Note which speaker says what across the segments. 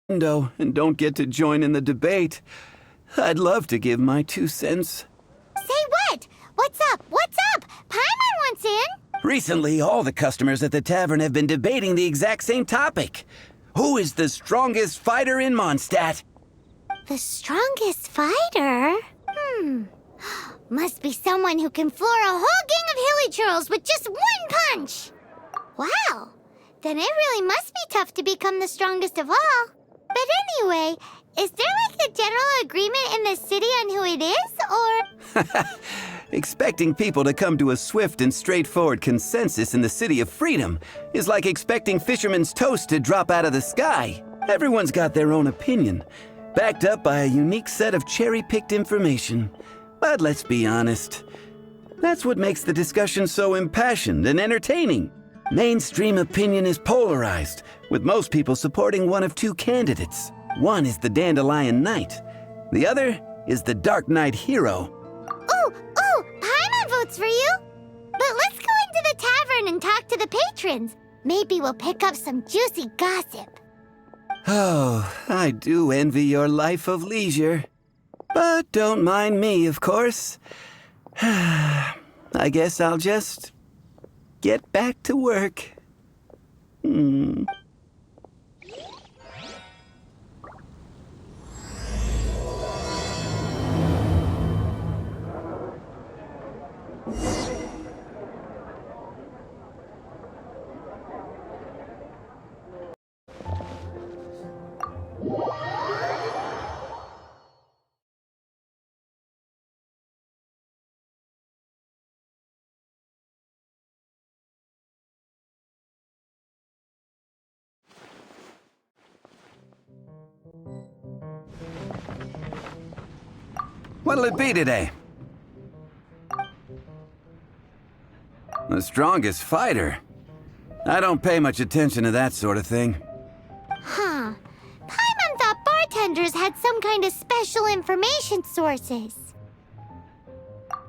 Speaker 1: window and don't get to join in the debate. I'd love to give my 2 cents.
Speaker 2: Say what? What's up? What's up? Paimon wants in.
Speaker 1: Recently, all the customers at the tavern have been debating the exact same topic. Who is the strongest fighter in Mondstadt?
Speaker 2: The strongest fighter? Must be someone who can floor a whole gang of hilly churls with just one punch. Wow. Then it really must be tough to become the strongest of all. But anyway, is there like a general agreement in the city on who it is, or...?
Speaker 1: Expecting people to come to a swift and straightforward consensus in the City of Freedom is like expecting fisherman's toast to drop out of the sky. Everyone's got their own opinion, backed up by a unique set of cherry-picked information. But let's be honest, that's what makes the discussion so impassioned and entertaining. Mainstream opinion is polarized, with most people supporting one of two candidates. One is the Dandelion Knight. The other is the Dark Knight Hero.
Speaker 2: Ooh, Paimon votes for you. But let's go into the tavern and talk to the patrons. Maybe we'll pick up some juicy gossip.
Speaker 1: Oh, I do envy your life of leisure. But don't mind me, of course. I guess I'll just get back to work. What'll it be today? The strongest fighter? I don't pay much attention to that sort of thing.
Speaker 2: Huh. Paimon thought bartenders had some kind of special information sources.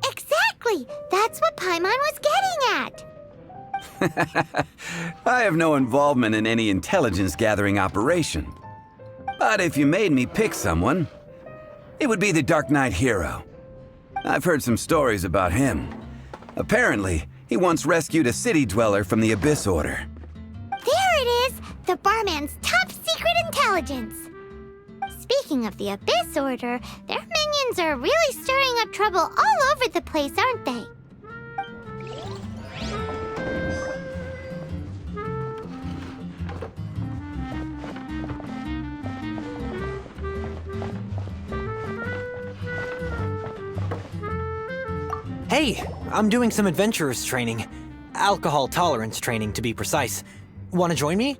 Speaker 2: Exactly! That's what Paimon was getting at!
Speaker 1: I have no involvement in any intelligence-gathering operation. But if you made me pick someone, it would be the Dark Knight Hero. I've heard some stories about him. Apparently, he once rescued a city dweller from the Abyss Order.
Speaker 2: There it is! The barman's top secret intelligence! Speaking of the Abyss Order, their minions are really stirring up trouble all over the place, aren't they?
Speaker 3: Hey, I'm doing some adventurers training. Alcohol tolerance training, to be precise. Want to join me?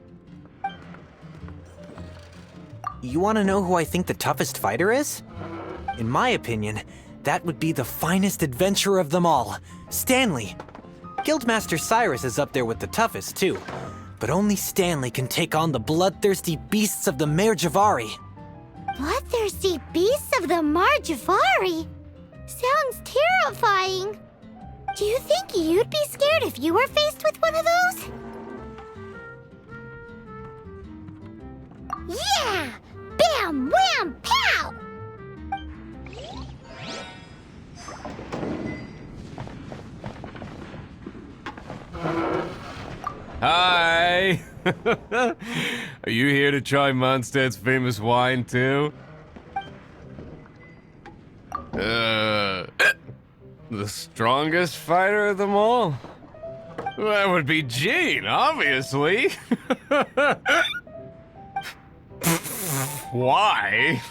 Speaker 3: You want to know who I think the toughest fighter is? In my opinion, that would be the finest adventurer of them all, Stanley. Guildmaster Cyrus is up there with the toughest, too. But only Stanley can take on the bloodthirsty beasts of the Mare Javari.
Speaker 2: Bloodthirsty beasts of the Mare Javari? Sounds terrifying. Do you think you'd be scared if you were faced with one of those? Yeah! Bam! Wham! Pow!
Speaker 4: Hi! Are you here to try Mondstadt's famous wine, too? The strongest fighter of them all? That would be Gene, obviously. Why?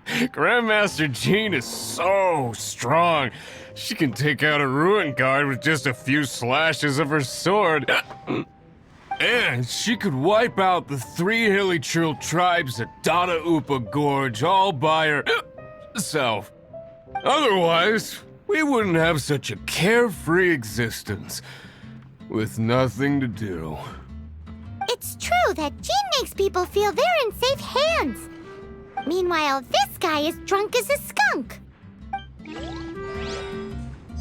Speaker 4: Grandmaster Gene is so strong. She can take out a ruin guard with just a few slashes of her sword. And she could wipe out the 3 hilly churl tribes at Dada Upa Gorge all by herself. Otherwise, we wouldn't have such a carefree existence with nothing to do.
Speaker 2: It's true that Gene makes people feel they're in safe hands. Meanwhile, this guy is drunk as a skunk.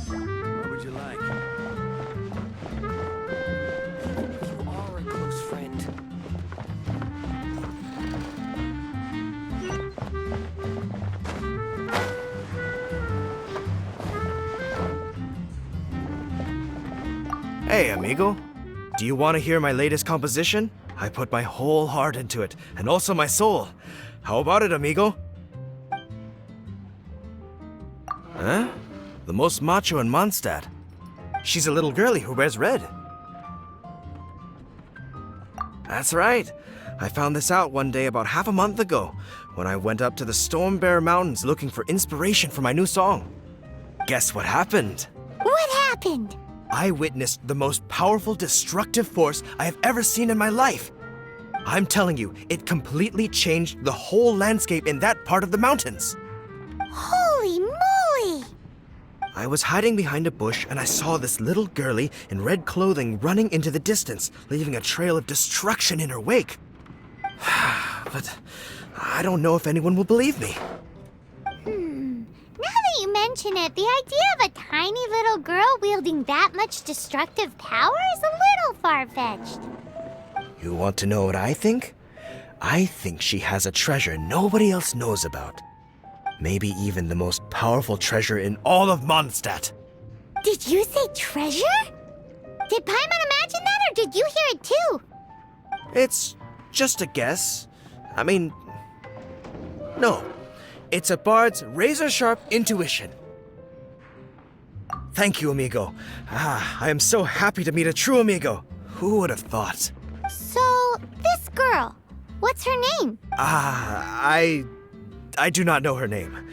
Speaker 1: What would you like?
Speaker 3: You are a close friend.
Speaker 5: Hey, amigo. Do you want to hear my latest composition? I put my whole heart into it, and also my soul. How about it, amigo? Huh? The most macho in Mondstadt. She's a little girlie who wears red. That's right. I found this out one day about half a month ago, when I went up to the Storm Bear Mountains looking for inspiration for my new song. Guess what happened?
Speaker 2: What happened?
Speaker 5: I witnessed the most powerful destructive force I have ever seen in my life. I'm telling you, it completely changed the whole landscape in that part of the mountains.
Speaker 2: Holy moly!
Speaker 5: I was hiding behind a bush and I saw this little girlie in red clothing running into the distance, leaving a trail of destruction in her wake. But I don't know if anyone will believe me.
Speaker 2: Now that you mention it, the idea of a tiny little girl wielding that much destructive power is a little far-fetched.
Speaker 5: You want to know what I think? I think she has a treasure nobody else knows about. Maybe even the most powerful treasure in all of Mondstadt.
Speaker 2: Did you say treasure? Did Paimon imagine that, or did you hear it too?
Speaker 5: It's just a guess. I mean, no. It's a bard's razor-sharp intuition. Thank you, amigo. I am so happy to meet a true amigo. Who would have thought?
Speaker 2: So, this girl, what's her name?
Speaker 5: I do not know her name.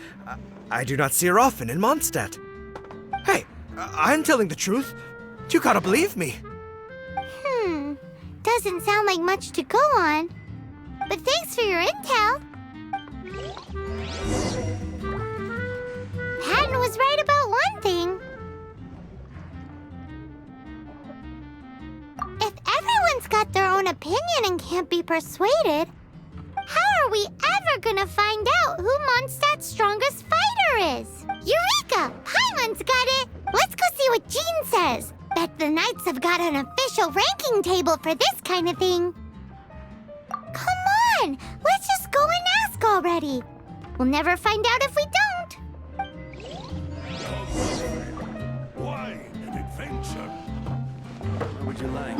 Speaker 5: I do not see her often in Mondstadt. Hey, I'm telling the truth. You gotta believe me.
Speaker 2: Doesn't sound like much to go on. But thanks for your intel. Patton was right about one thing. If everyone's got their own opinion and can't be persuaded, how are we ever gonna find out who Mondstadt's strongest fighter is? Eureka! Paimon's got it! Let's go see what Jean says. Bet the Knights have got an official ranking table for this kind of thing. Come on! Let's just go and ask already. We'll never find out if we don't.
Speaker 6: Why an adventure? Where would you like?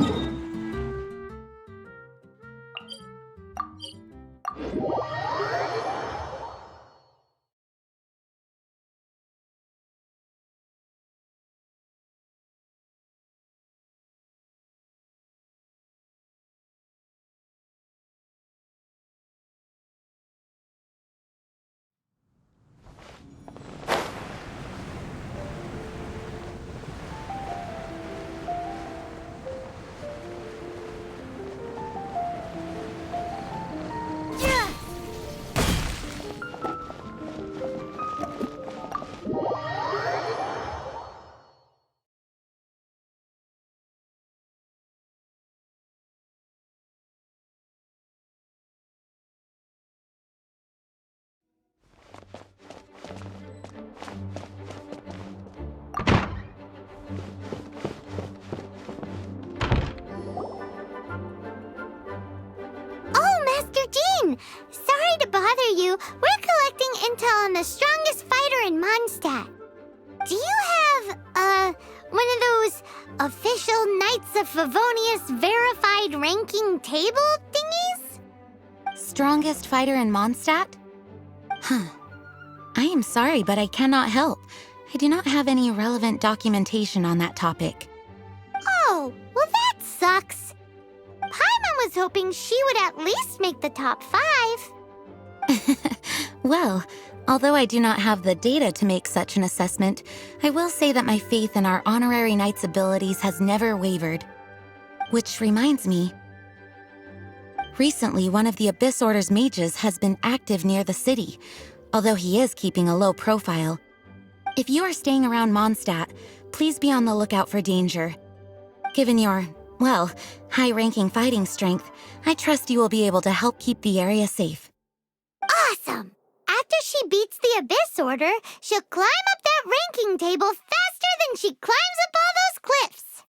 Speaker 2: Sorry to bother you. We're collecting intel on the strongest fighter in Mondstadt. Do you have, one of those official Knights of Favonius verified ranking table thingies?
Speaker 7: Strongest fighter in Mondstadt? Huh. I am sorry, but I cannot help. I do not have any relevant documentation on that topic.
Speaker 2: Oh, well that sucks. Paimon was hoping she would at least make the top 5.
Speaker 7: Well, although I do not have the data to make such an assessment, I will say that my faith in our honorary knight's abilities has never wavered. Which reminds me, recently one of the Abyss Order's mages has been active near the city, although he is keeping a low profile. If you are staying around Mondstadt, please be on the lookout for danger. Given your, well, high-ranking fighting strength, I trust you will be able to help keep the area safe.
Speaker 2: Awesome! After she beats the Abyss Order, she'll climb up that ranking table faster than she climbs up all those cliffs.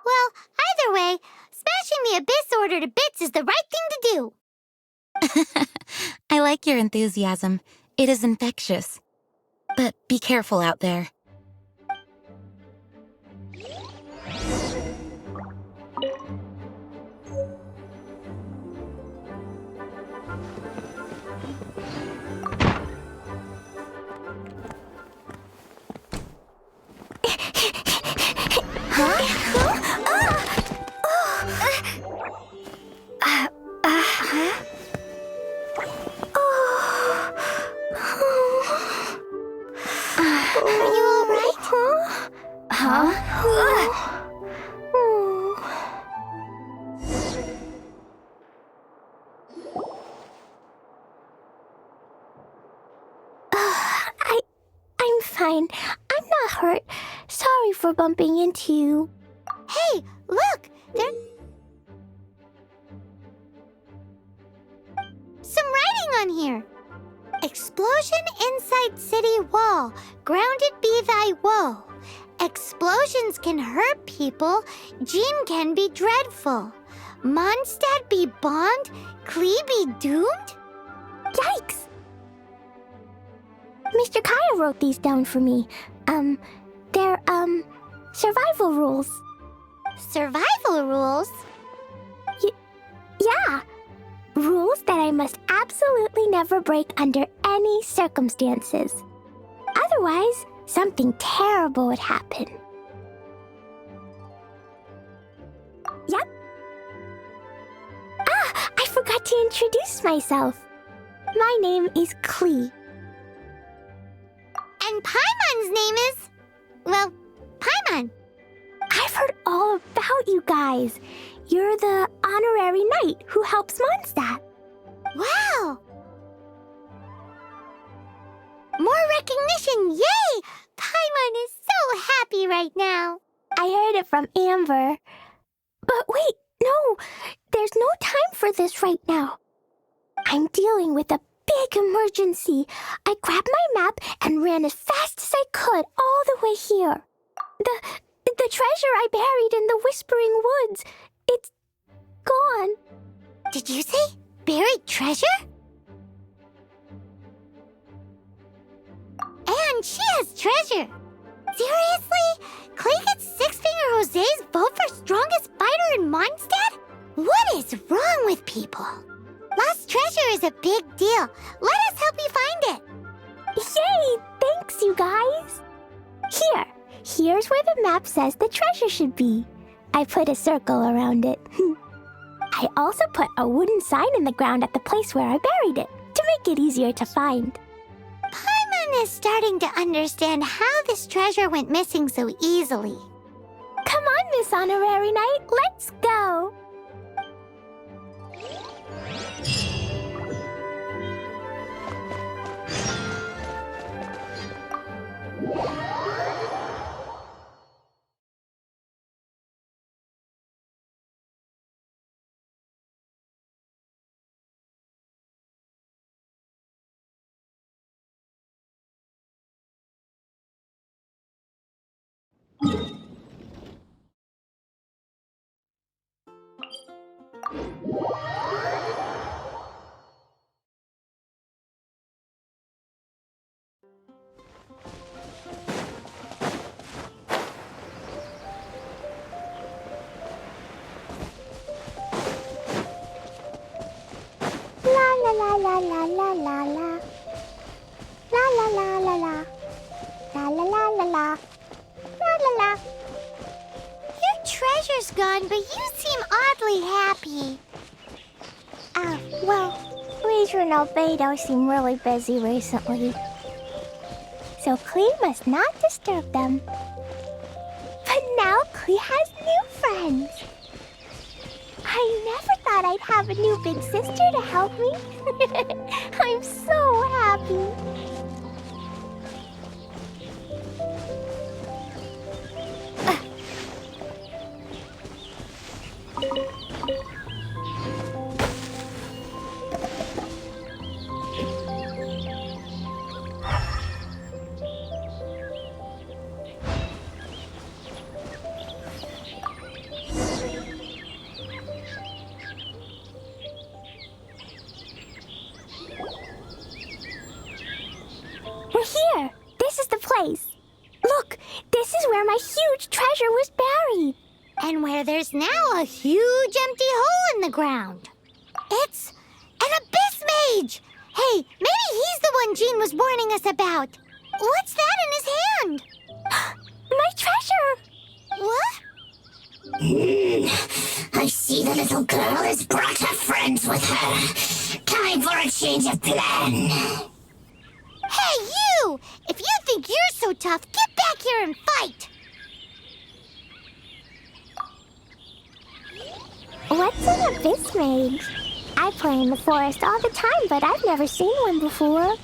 Speaker 2: Well, either way, smashing the Abyss Order to bits is the right thing to do.
Speaker 7: I like your enthusiasm. It is infectious. But be careful out there.
Speaker 2: Are you all right?
Speaker 8: I'm fine. I'm not hurt. Sorry for bumping into you.
Speaker 2: Hey, look! There's some writing on here. Explosion inside city wall. Grounded be thy woe. Explosions can hurt people. Jean can be dreadful. Mondstadt be bombed. Klee be doomed?
Speaker 8: Yikes! Mr. Kaya wrote these down for me. They're, survival rules.
Speaker 2: Survival rules?
Speaker 8: Yeah. Rules that I must absolutely never break under any circumstances. Otherwise, something terrible would happen. Yep. I forgot to introduce myself. My name is Klee.
Speaker 2: And Paimon's name is... well, Paimon.
Speaker 8: I've heard all about you guys. You're the honorary knight who helps Mondstadt.
Speaker 2: Wow! More recognition, yay! Paimon is so happy right now.
Speaker 8: I heard it from Amber. But wait, no, there's no time for this right now. I'm dealing with a big emergency. I grabbed my map and ran as fast as I could all the way here. The treasure I buried in the Whispering Woods, it's gone.
Speaker 2: Did you say buried treasure? And she has treasure. Seriously? Clay gets Six-Finger Jose's vote for strongest fighter in Mondstadt? What is wrong with people? Lost treasure is a big deal. Let us help you find it.
Speaker 8: Yay! Thanks, you guys. Here's where the map says the treasure should be. I put a circle around it. I also put a wooden sign in the ground at the place where I buried it, to make it easier to find.
Speaker 2: Paimon is starting to understand how this treasure went missing so easily.
Speaker 8: Come on, Miss Honorary Knight, let's go! La la la la la la. La la la la la. La la la la la. La la la.
Speaker 2: Your treasure's gone, but you seem oddly happy.
Speaker 8: Well, Leisure and Albedo seem really busy recently. So Klee must not disturb them. But now Klee has new friends. I never thought I'd have a new big sister to help me. I'm so happy. We're here. This is the place. Look, this is where my huge treasure was buried.
Speaker 2: And where there's now a huge empty hole in the ground. It's an abyss mage! Hey, maybe he's the one Jean was warning us about. What's that in his hand?
Speaker 8: My treasure!
Speaker 2: What?
Speaker 9: I see the little girl has brought her friends with her. Kaya
Speaker 2: time for a change of plan. Hey, you! If you think you're so tough, get back here and fight!
Speaker 8: What's an abyss mage? I play in the forest all the time, but I've never seen one before.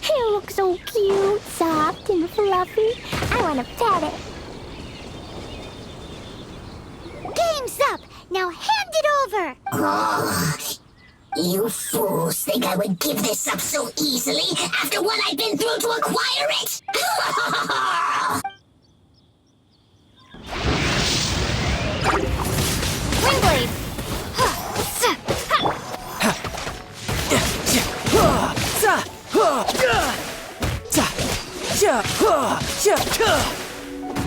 Speaker 8: It looks so cute, soft, and fluffy. I want to pet it.
Speaker 2: Game's up! Now hand it over!
Speaker 9: Oh, you fools think I would give this up so easily after what I've been through to acquire it?
Speaker 2: Windblade!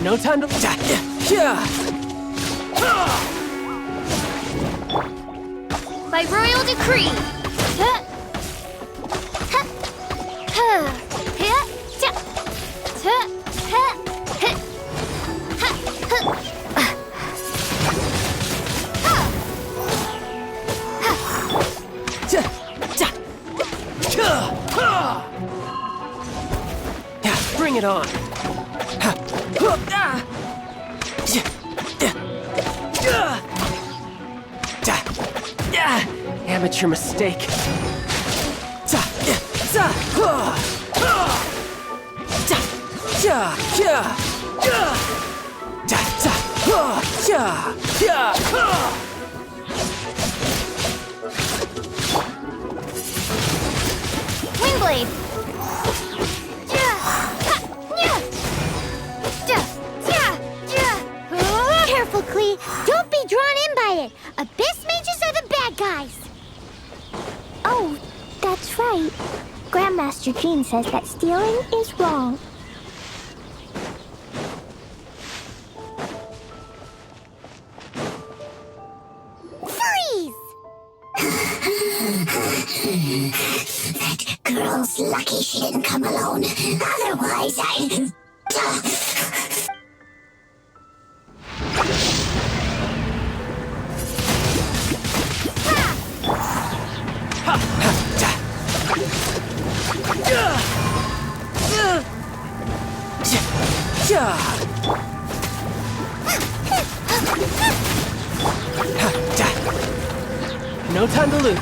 Speaker 3: No time to.
Speaker 2: By royal decree!
Speaker 3: Bring it on. Amateur mistake.
Speaker 2: Windblade! Careful, Klee. Don't be drawn in by it. Abyss mages are the bad guys.
Speaker 8: Oh, that's right. Grandmaster Jean says that stealing is wrong.
Speaker 2: Freeze!
Speaker 9: That girl's lucky she didn't come alone. Otherwise, I'd...
Speaker 3: No time to lose.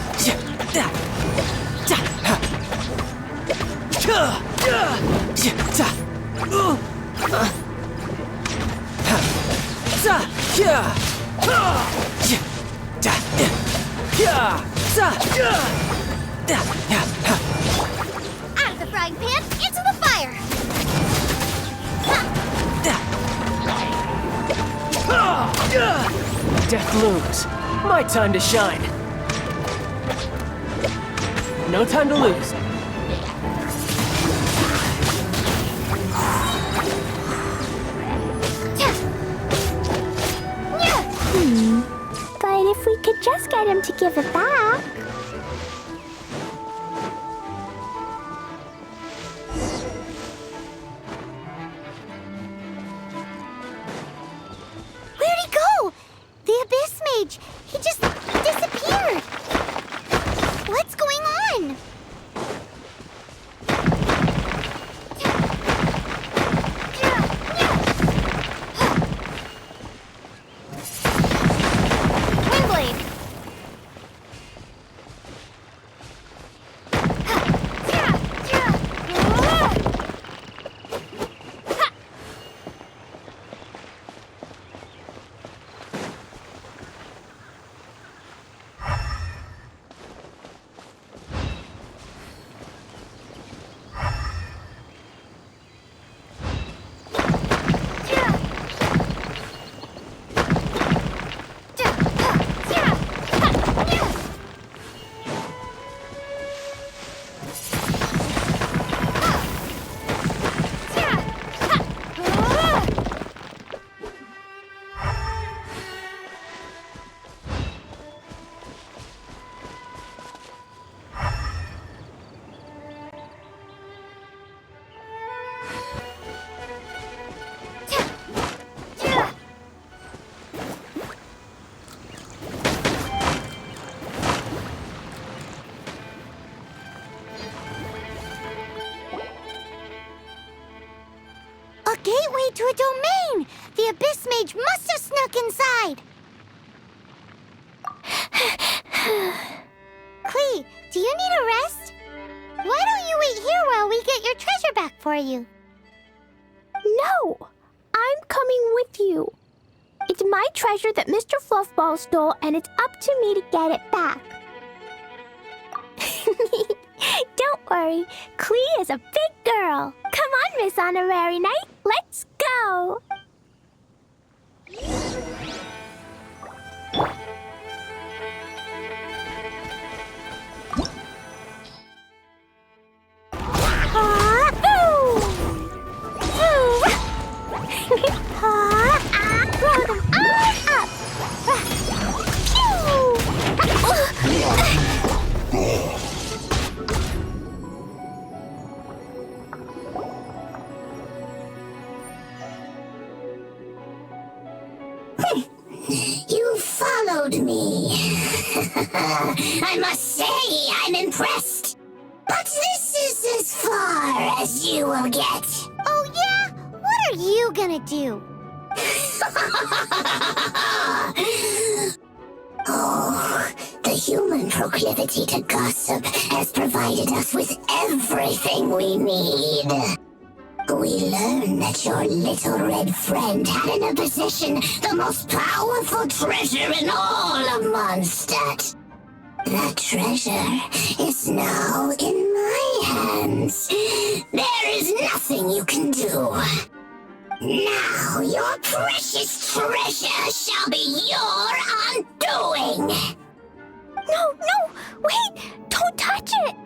Speaker 2: Out of the frying pan, into the fire!
Speaker 3: Death looms. My time to shine. No time to lose.
Speaker 8: But if we could just get him to give it back.
Speaker 2: Where'd he go? The Abyss Mage! He just disappeared! What's going on? Windblade! gateway to a domain! The Abyss Mage must have snuck inside! Klee, do you need a rest? Why don't you wait here while we get your treasure back for you?
Speaker 8: No! I'm coming with you. It's my treasure that Mr. Fluffball stole, and it's up to me to get it back. Don't worry, Klee is a big girl. Come on, Miss Honorary Knight, let's go! Throw them all up!
Speaker 9: You followed me. I must say, I'm impressed. But this is as far as you will get.
Speaker 2: Oh yeah? What are you gonna do?
Speaker 9: Oh, the human proclivity to gossip has provided us with everything we need. We learned that your little red friend had in her possession the most powerful treasure in all of Mondstadt. That treasure is now in my hands. There is nothing you can do. Now your precious treasure shall be your undoing.
Speaker 8: No, wait! Don't touch it!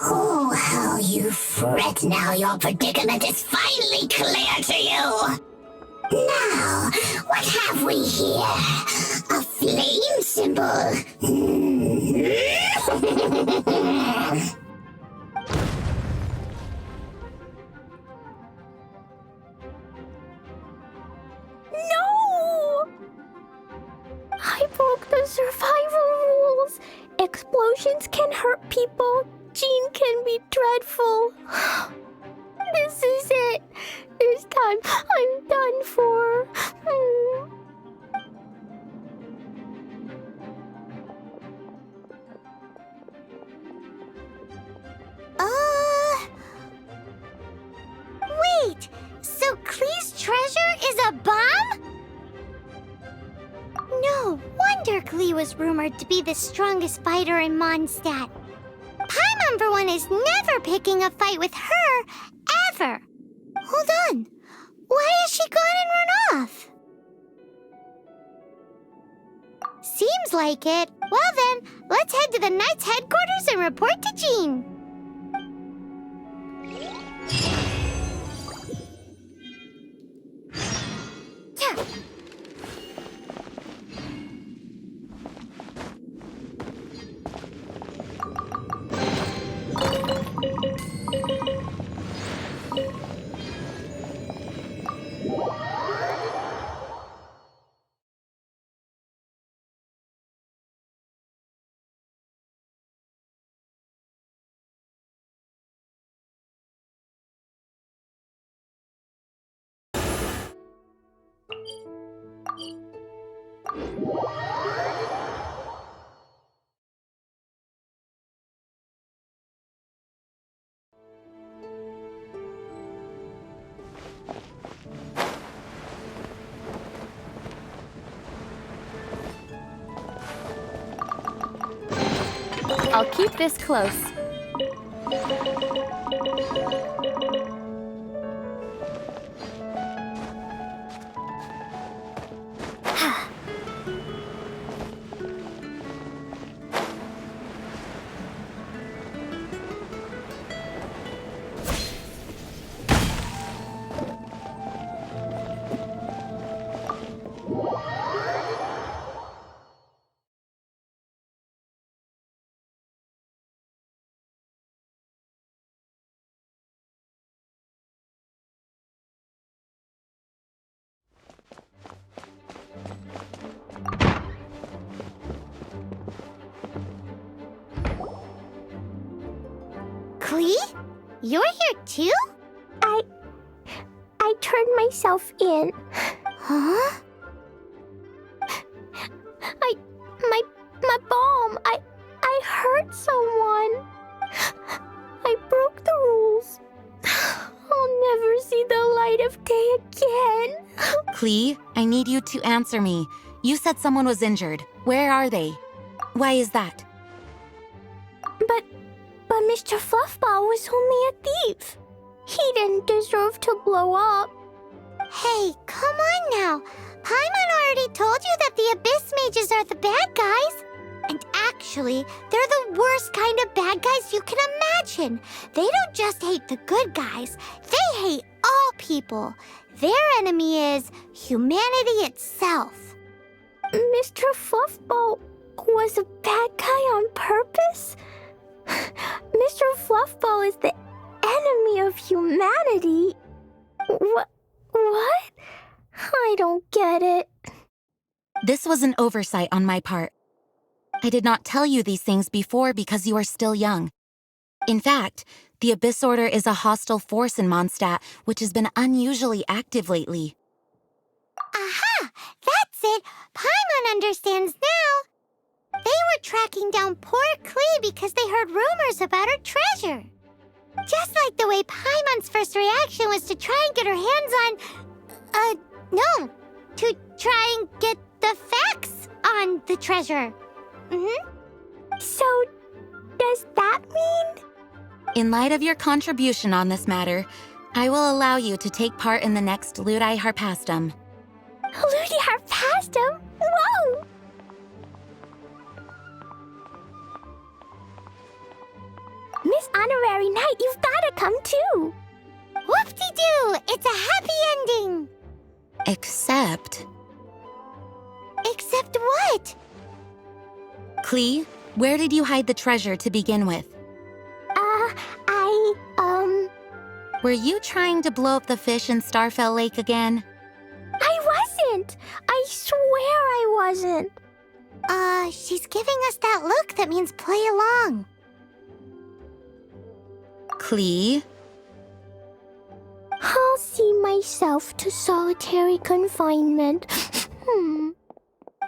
Speaker 9: Oh, how you fret now your predicament is finally clear to you. Now, what have we here? A flame symbol.
Speaker 8: No! I broke the survival rules. Explosions can hurt people. Jean can be dreadful. This is it. This time I'm done for.
Speaker 2: Wait! So Klee's treasure is a bomb? No wonder Klee was rumored to be the strongest fighter in Mondstadt. Paimon, for one, is never picking a fight with her, ever. Hold on. Why has she gone and run off? Seems like it. Well then, let's head to the Knight's headquarters and report to Jean. Yeah.
Speaker 10: I'll keep this close.
Speaker 2: Klee? You're here too?
Speaker 8: I turned myself in.
Speaker 2: Huh?
Speaker 8: My bomb. I hurt someone. I broke the rules. I'll never see the light of day again.
Speaker 7: Klee, I need you to answer me. You said someone was injured. Where are they? Why is that?
Speaker 8: But Mr. Fluffball was only a thief. He didn't deserve to blow up.
Speaker 2: Hey, come on now. Paimon already told you that the Abyss Mages are the bad guys. And actually, they're the worst kind of bad guys you can imagine. They don't just hate the good guys. They hate all people. Their enemy is humanity itself.
Speaker 8: Mr. Fluffball was a bad guy on purpose? Mr. Fluffball is the enemy of humanity. What? I don't get it.
Speaker 7: This was an oversight on my part. I did not tell you these things before because you are still young. In fact, the Abyss Order is a hostile force in Mondstadt, which has been unusually active lately.
Speaker 2: Aha! That's it! Paimon understands now! They were tracking down poor Klee because they heard rumors about her treasure. Just like the way Paimon's first reaction was to try and get her hands on... no! To try and get the facts on the treasure.
Speaker 8: So, does that mean?
Speaker 7: In light of your contribution on this matter, I will allow you to take part in the next Ludi Harpastum.
Speaker 8: Ludi Harpastum? Whoa! Miss Honorary Knight, you've gotta come too!
Speaker 2: Whoop-de-doo! It's a happy ending!
Speaker 7: Except...
Speaker 2: Except what?
Speaker 7: Klee, where did you hide the treasure to begin with?
Speaker 8: Were
Speaker 7: Were you trying to blow up the fish in Starfell Lake again?
Speaker 8: I wasn't! I swear I wasn't!
Speaker 2: She's giving us that look that means play along.
Speaker 7: Klee?
Speaker 8: I'll see myself to solitary confinement.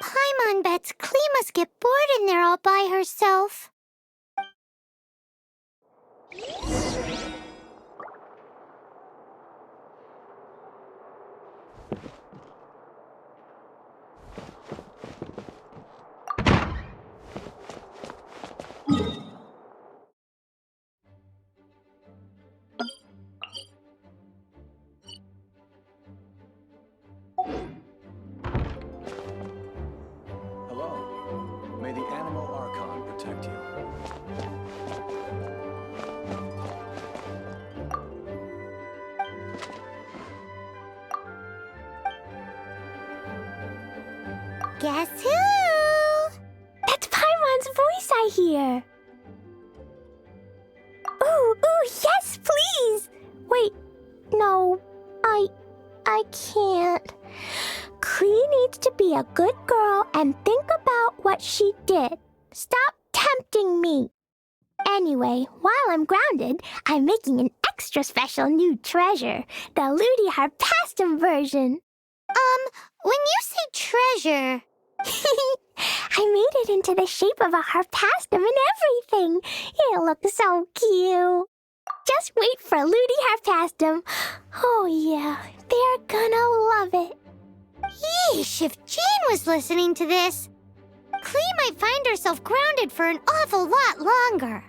Speaker 2: Paimon bets Klee must get bored in there all by herself.
Speaker 11: Hello. May the Animal Archon protect you.
Speaker 2: Guess who?
Speaker 8: That's Paimon's voice I hear. Ooh, yes, please! Wait, no, I can't. Klee needs to be a good girl and think about what she did. Stop tempting me. Anyway, while I'm grounded, I'm making an extra special new treasure, the Ludi Harpastum version.
Speaker 2: When you say treasure...
Speaker 8: I made it into the shape of a harpastum and everything. It'll look so cute. Just wait for Ludi Harpastum. Oh yeah, they're gonna love it.
Speaker 2: Yeesh, if Jean was listening to this, Klee might find herself grounded for an awful lot longer.